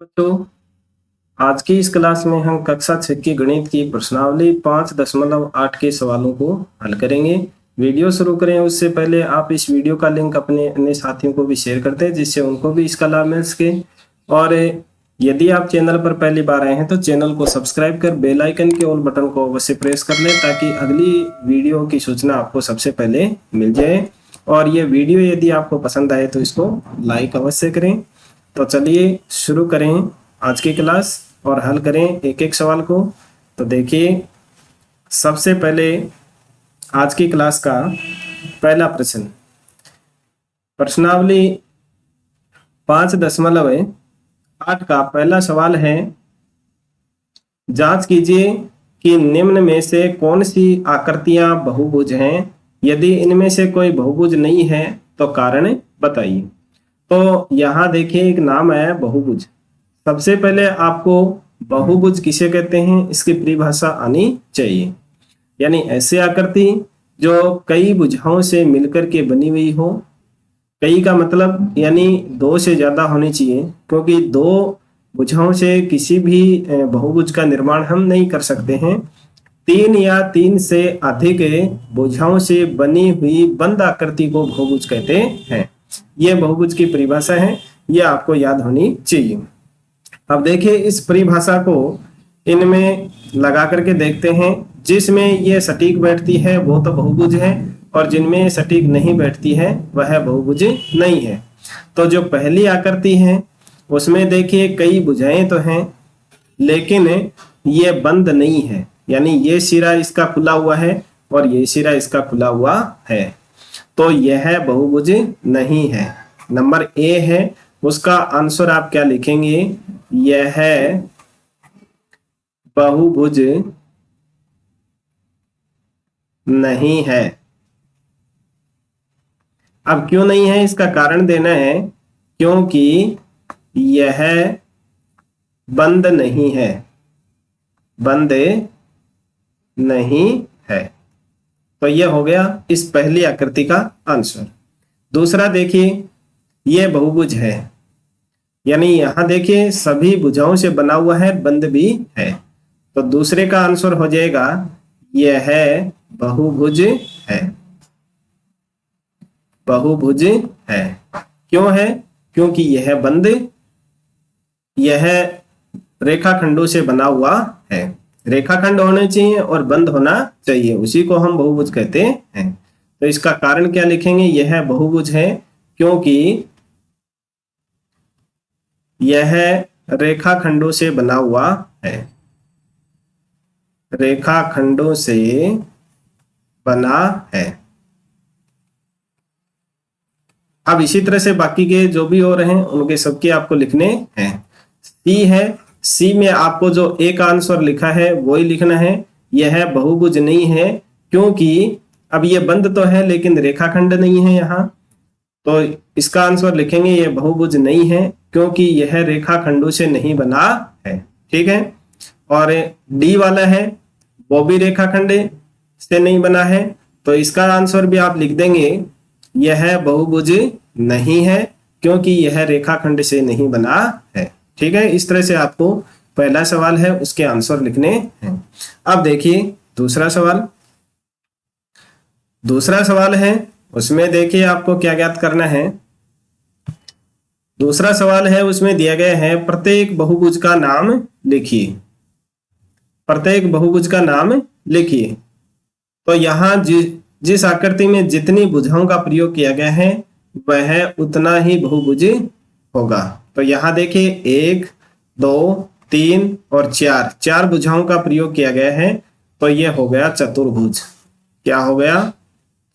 बच्चों, आज की इस क्लास में हम कक्षा 6 की गणित की प्रश्नावली 5.8 के सवालों को हल करेंगे। वीडियो शुरू करें उससे पहले आप इस वीडियो का लिंक अपने अन्य साथियों को भी शेयर करते हैं, जिससे उनको भी इसका लाभ मिल सके। और यदि आप चैनल पर पहली बार आए हैं तो चैनल को सब्सक्राइब कर बेल आइकन के ऑल बटन को अवश्य प्रेस कर लें, ताकि अगली वीडियो की सूचना आपको सबसे पहले मिल जाए। और ये वीडियो यदि आपको पसंद आए तो इसको लाइक अवश्य करें। तो चलिए शुरू करें आज की क्लास और हल करें एक एक सवाल को। तो देखिए, सबसे पहले आज की क्लास का पहला प्रश्न, प्रश्नावली 5.8 का पहला सवाल है, जांच कीजिए कि निम्न में से कौन सी आकृतियां बहुभुज हैं। यदि इनमें से कोई बहुभुज नहीं है तो कारण बताइए। तो यहाँ देखिए, एक नाम है बहुभुज। सबसे पहले आपको बहुभुज किसे कहते हैं इसकी परिभाषा आनी चाहिए। यानी ऐसी आकृति जो कई भुजाओं से मिलकर के बनी हुई हो। कई का मतलब यानी दो से ज्यादा होनी चाहिए, क्योंकि दो भुजाओं से किसी भी बहुभुज का निर्माण हम नहीं कर सकते हैं। तीन या तीन से अधिक भुजाओं से बनी हुई बंद आकृति को बहुभुज कहते हैं। यह बहुभुज की परिभाषा है, यह आपको याद होनी चाहिए। अब देखिए, इस परिभाषा को इनमें लगा करके देखते हैं। जिसमें ये सटीक बैठती है वो तो बहुभुज है, और जिनमें सटीक नहीं बैठती है वह बहुभुज नहीं है। तो जो पहली आकृति है उसमें देखिए कई भुजाएं तो हैं, लेकिन ये बंद नहीं है। यानी ये सिरा इसका खुला हुआ है और ये सिरा इसका खुला हुआ है, तो यह बहुभुज नहीं है। नंबर ए है, उसका आंसर आप क्या लिखेंगे? यह बहुभुज नहीं है। अब क्यों नहीं है इसका कारण देना है, क्योंकि यह बंद नहीं है, बंद नहीं है। तो यह हो गया इस पहली आकृति का आंसर। दूसरा देखिए, यह बहुभुज है, यानी यहां देखिए सभी भुजाओं से बना हुआ है, बंद भी है। तो दूसरे का आंसर हो जाएगा यह बहुभुज है, बहुभुज है। क्यों है? क्योंकि यह बंद, यह रेखाखंडों से बना हुआ है। रेखाखंड होने चाहिए और बंद होना चाहिए, उसी को हम बहुभुज कहते हैं। तो इसका कारण क्या लिखेंगे? यह बहुभुज है क्योंकि यह रेखाखंडों से बना हुआ है, रेखाखंडों से बना है। अब इसी तरह से बाकी के जो भी और हैं उनके सबके आपको लिखने हैं। सी है, सी में आपको जो एक आंसर लिखा है वो ही लिखना है। यह बहुभुज नहीं है क्योंकि अब ये बंद तो है लेकिन रेखाखंड नहीं है यहाँ, तो इसका आंसर लिखेंगे यह बहुभुज नहीं है क्योंकि यह रेखाखंडों से नहीं बना है। ठीक है। और डी वाला है, वो भी रेखाखंड से नहीं बना है, तो इसका आंसर भी आप लिख देंगे यह बहुभुज नहीं है क्योंकि यह रेखाखंड से नहीं बना है। ठीक है। इस तरह से आपको पहला सवाल है उसके आंसर लिखने हैं। अब देखिए दूसरा सवाल, दूसरा सवाल है उसमें देखिए आपको क्या ज्ञात करना है। दूसरा सवाल है उसमें दिया गया है, प्रत्येक बहुभुज का नाम लिखिए, प्रत्येक बहुभुज का नाम लिखिए। तो यहां जिस आकृति में जितनी भुजाओं का प्रयोग किया गया है वह उतना ही बहुभुज होगा। तो यहां देखिए 1, 2, 3 और 4, 4 भुजाओं का प्रयोग किया गया है, तो यह हो गया चतुर्भुज। क्या हो गया?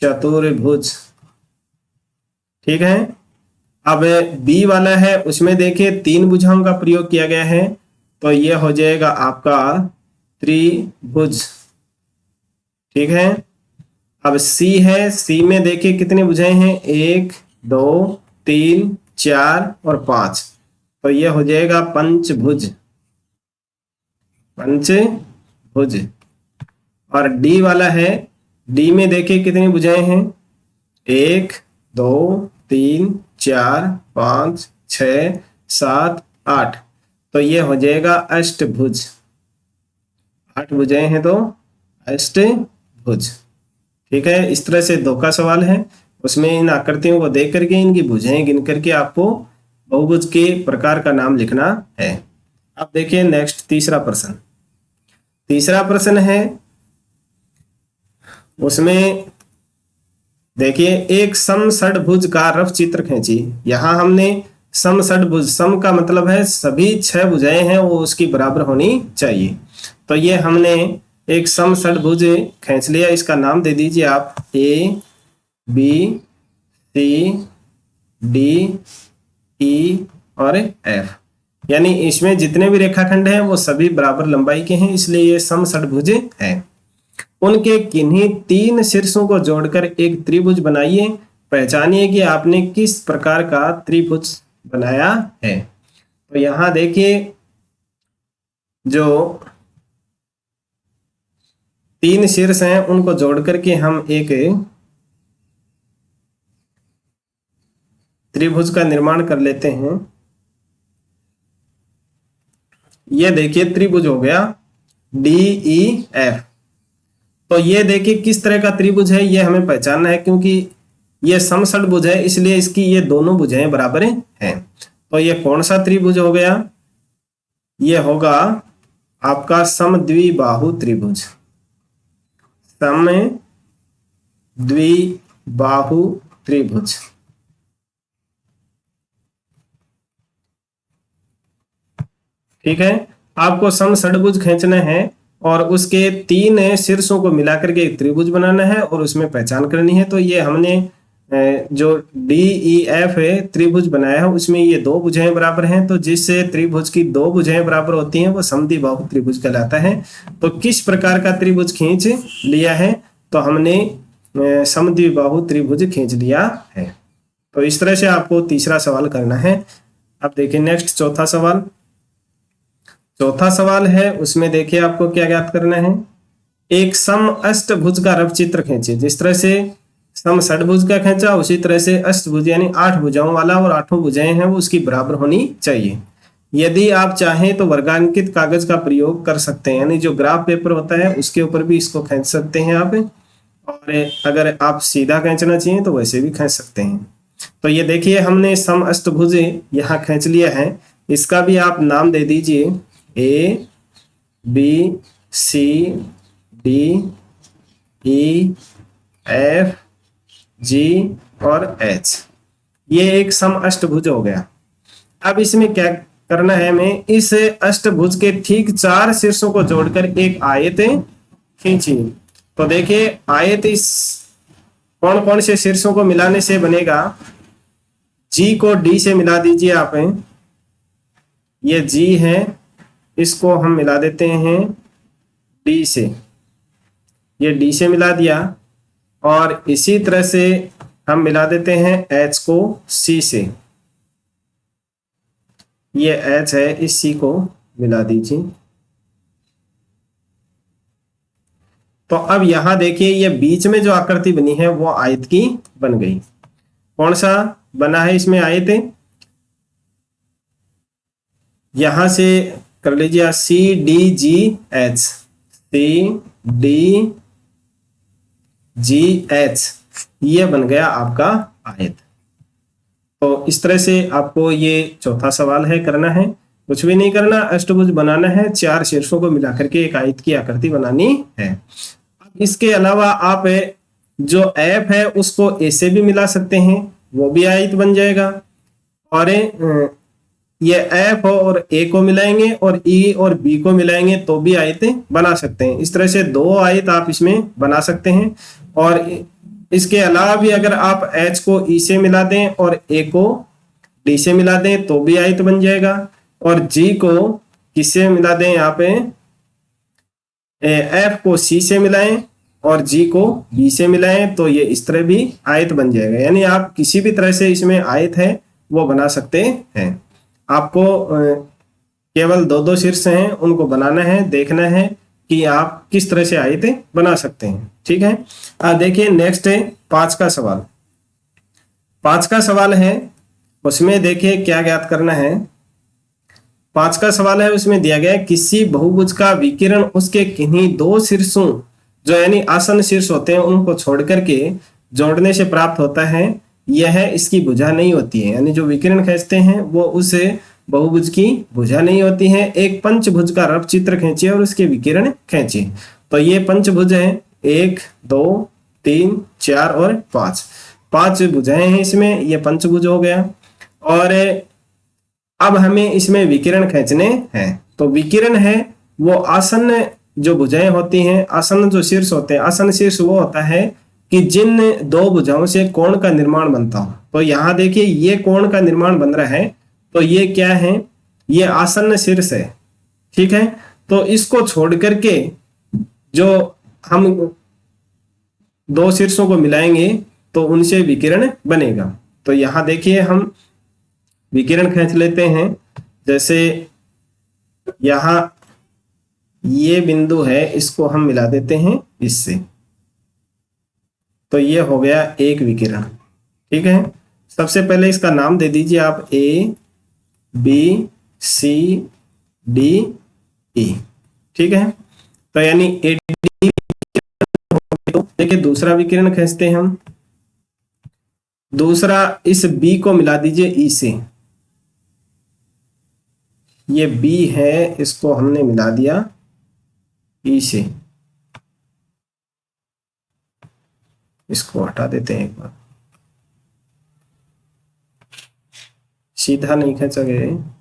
चतुर्भुज। ठीक है। अब बी वाला है उसमें देखिए 3 भुजाओं का प्रयोग किया गया है, तो यह हो जाएगा आपका त्रिभुज। ठीक है। अब सी है, सी में देखिए कितनी भुजाएं हैं? 1, 2, 3, 4 और 5, तो यह हो जाएगा पंचभुज, पंचभुज। और डी वाला है, डी में देखिए कितनी भुजाएं हैं? 1, 2, 3, 4, 5, 6, 7, 8, तो ये हो जाएगा अष्टभुज। 8 भुजाएं हैं तो अष्टभुज। ठीक है, इस तरह से 2 का सवाल है, उसमें इन आकृतियों को देख करके इनकी भुजाएं गिन करके आपको बहुभुज के प्रकार का नाम लिखना है। अब देखिए नेक्स्ट तीसरा प्रश्न। तीसरा प्रश्न है, उसमें देखिए एक समषड्भुज का रफ चित्र खींचिए। यहां हमने समषड्भुज, सम का मतलब है सभी 6 भुजाएं हैं वो उसकी बराबर होनी चाहिए। तो ये हमने एक समषड्भुज खींच लिया, इसका नाम दे दीजिए आप ए बी सी डी ई और एफ। यानी इसमें जितने भी रेखाखंड हैं वो सभी बराबर लंबाई के हैं, इसलिए ये समषड्भुज है। उनके किन्हीं 3 शीर्षों को जोड़कर एक त्रिभुज बनाइए। पहचानिए कि आपने किस प्रकार का त्रिभुज बनाया है। तो यहां देखिए जो 3 शीर्ष हैं उनको जोड़ करके हम एक त्रिभुज का निर्माण कर लेते हैं। ये देखिए त्रिभुज हो गया डी ई एफ। तो ये देखिए किस तरह का त्रिभुज है ये हमें पहचानना है, क्योंकि ये समषड्भुज है इसलिए इसकी ये दोनों भुजाएं बराबर हैं। तो ये कौन सा त्रिभुज हो गया? ये होगा आपका समद्विबाहु त्रिभुज। समद्विबाहु त्रिभुज। ठीक है, आपको समषड्भुज खींचना है और उसके 3 शीर्षों को मिलाकर के एक त्रिभुज बनाना है और उसमें पहचान करनी है। तो ये हमने जो डी ई एफ है त्रिभुज बनाया है, उसमें ये 2 भुजाएं बराबर हैं। तो जिससे त्रिभुज की 2 भुजाएं बराबर होती हैं वो समद्विबाहु त्रिभुज कहलाता है। तो किस प्रकार का त्रिभुज खींच लिया है? तो हमने समद्विबाहु त्रिभुज खींच लिया है। तो इस तरह से आपको तीसरा सवाल करना है। अब देखिए नेक्स्ट चौथा सवाल। चौथा सवाल है, उसमें देखिए आपको क्या ज्ञात करना है। एक सम अष्टभुज का रफ चित्र खींचिए। जिस तरह से सम षड्भुज का खींचा उसी तरह से अष्टभुज यानी 8 भुजाओं वाला और 8 भुजाएं हैं वो उसकी बराबर होनी चाहिए। यदि आप चाहें तो वर्गांकित कागज का प्रयोग कर सकते हैं, यानी जो ग्राफ पेपर होता है उसके ऊपर भी इसको खींच सकते हैं आप, और अगर आप सीधा खींचना चाहिए तो वैसे भी खींच सकते हैं। तो ये देखिए हमने सम अष्टभुज यहाँ खींच लिया है। इसका भी आप नाम दे दीजिए A B C D E F G और एच। ये एक सम अष्टभुज हो गया। अब इसमें क्या करना है, हमें इस अष्टभुज के ठीक 4 शीर्षों को जोड़कर एक आयत खींचिए। तो देखिए आयत इस कौन कौन से शीर्षों को मिलाने से बनेगा। जी को डी से मिला दीजिए आप। ये जी है, इसको हम मिला देते हैं डी से। ये डी से मिला दिया, और इसी तरह से हम मिला देते हैं एच को सी से। ये एच है, इस सी को मिला दीजिए। तो अब यहां देखिए ये बीच में जो आकृति बनी है वो आयत की बन गई। कौन सा बना है इसमें आयत? यहां से कर लीजिए C D G H, C D G H, ये बन गया आपका आयत। तो इस तरह से आपको ये चौथा सवाल है करना है। कुछ भी नहीं करना, अष्टभुज बनाना है, 4 शीर्षों को मिलाकर के एक आयत की आकृति बनानी है। इसके अलावा आप जो एफ है उसको ए से भी मिला सकते हैं, वो भी आयत बन जाएगा। और ये एफ और ए को मिलाएंगे और ई और बी को मिलाएंगे तो भी आयतें बना सकते हैं। इस तरह से 2 आयत आप इसमें बना सकते हैं। और इसके अलावा भी अगर आप एच को ई से मिला दें और ए को डी से मिला दें तो भी आयत बन जाएगा। और जी को किससे मिला दें, यहाँ पे एफ को सी से मिलाएं और जी को बी से मिलाएं तो ये इस तरह भी आयत बन जाएगा। यानी आप किसी भी तरह से इसमें आयत है वो बना सकते हैं। आपको केवल 2-2 शीर्ष हैं उनको बनाना है, देखना है कि आप किस तरह से आयतें बना सकते हैं। ठीक है, देखिए नेक्स्ट है 5 का सवाल। 5 का सवाल है, उसमें देखिए क्या ज्ञात करना है। 5 का सवाल है, उसमें दिया गया है किसी बहुभुज का विकिरण उसके किन्हीं दो शीर्षों, जो यानी आसन शीर्ष होते हैं, उनको छोड़ करके जोड़ने से प्राप्त होता है, यह इसकी भुजा नहीं होती है। यानी जो विकिरण खींचते हैं वो उस बहुभुज की भुजा नहीं होती है। एक पंचभुज का रफ चित्र खींचिए और उसके विकिरण खींचिए। तो ये पंचभुज है, 1 2 3 4 और 5 भुजाएं हैं इसमें, ये पंचभुज हो गया। और अब हमें इसमें विकिरण खींचने हैं। तो विकिरण है वो आसन्न जो भुजाएं होती हैं, आसन्न जो शीर्ष होते हैं, आसन्न शीर्ष वो होता है कि जिन दो भुजाओं से कोण का निर्माण बनता हो। तो यहाँ देखिए ये कोण का निर्माण बन रहा है, तो ये क्या है, ये आसन्न शीर्ष है, ठीक है। तो इसको छोड़ करके जो हम दो शीर्षों को मिलाएंगे तो उनसे विकिरण बनेगा। तो यहाँ देखिए हम विकिरण खींच लेते हैं। जैसे यहाँ ये बिंदु है, इसको हम मिला देते हैं इससे, तो ये हो गया एक विकिरण, ठीक है। सबसे पहले इसका नाम दे दीजिए आप, ए बी सी डी ई, ठीक है। तो यानी ए डी। देखिए दूसरा विकिरण खींचते हैं हम। दूसरा इस बी को मिला दीजिए ई से, ये बी है, इसको हमने मिला दिया ई से, इसको हटा देते हैं एक बार, सीधा नहीं खींचा गया है।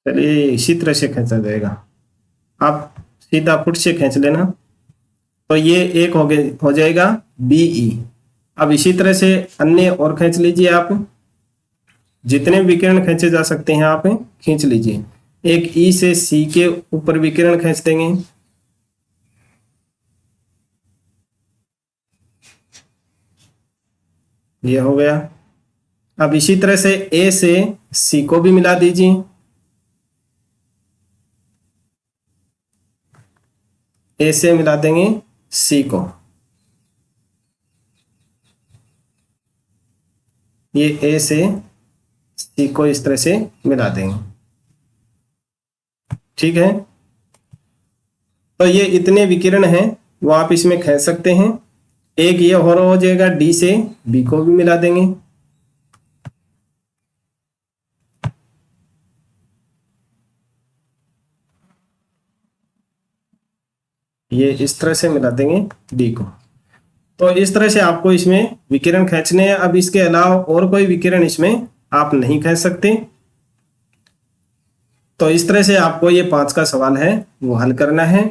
चलिए इसी तरह से खींचा जाएगा, आप सीधा फुट से खींच लेना। तो ये एक हो जाएगा बीई। अब इसी तरह से अन्य और खींच लीजिए आप, जितने विकिरण खींचे जा सकते हैं आप खींच लीजिए। एक ई से सी के ऊपर विकिरण खींच देंगे, ये हो गया। अब इसी तरह से ए से सी को भी मिला दीजिए, ए से मिला देंगे सी को, ये ए से सी को इस तरह से मिला देंगे, ठीक है। तो ये इतने विकिरण हैं वो आप इसमें खींच सकते हैं। एक ये और हो जाएगा, डी से बी को भी मिला देंगे, ये इस तरह से मिला देंगे डी को। तो इस तरह से आपको इसमें विकिरण खींचने हैं। अब इसके अलावा और कोई विकिरण इसमें आप नहीं खींच सकते। तो इस तरह से आपको ये 5 का सवाल है वो हल करना है।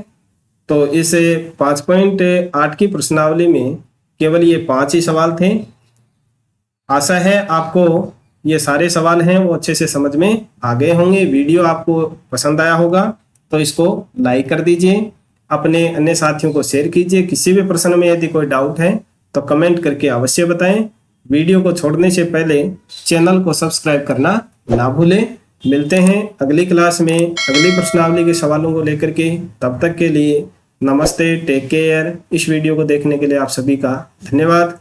तो इस 5.8 की प्रश्नावली में केवल ये 5 ही सवाल थे। आशा है आपको ये सारे सवाल हैं वो अच्छे से समझ में आ गए होंगे। वीडियो आपको पसंद आया होगा तो इसको लाइक कर दीजिए, अपने अन्य साथियों को शेयर कीजिए। किसी भी प्रश्न में यदि कोई डाउट है तो कमेंट करके अवश्य बताएं। वीडियो को छोड़ने से पहले चैनल को सब्सक्राइब करना ना भूलें। मिलते हैं अगली क्लास में अगली प्रश्नावली के सवालों को लेकर के। तब तक के लिए नमस्ते, टेक केयर। इस वीडियो को देखने के लिए आप सभी का धन्यवाद।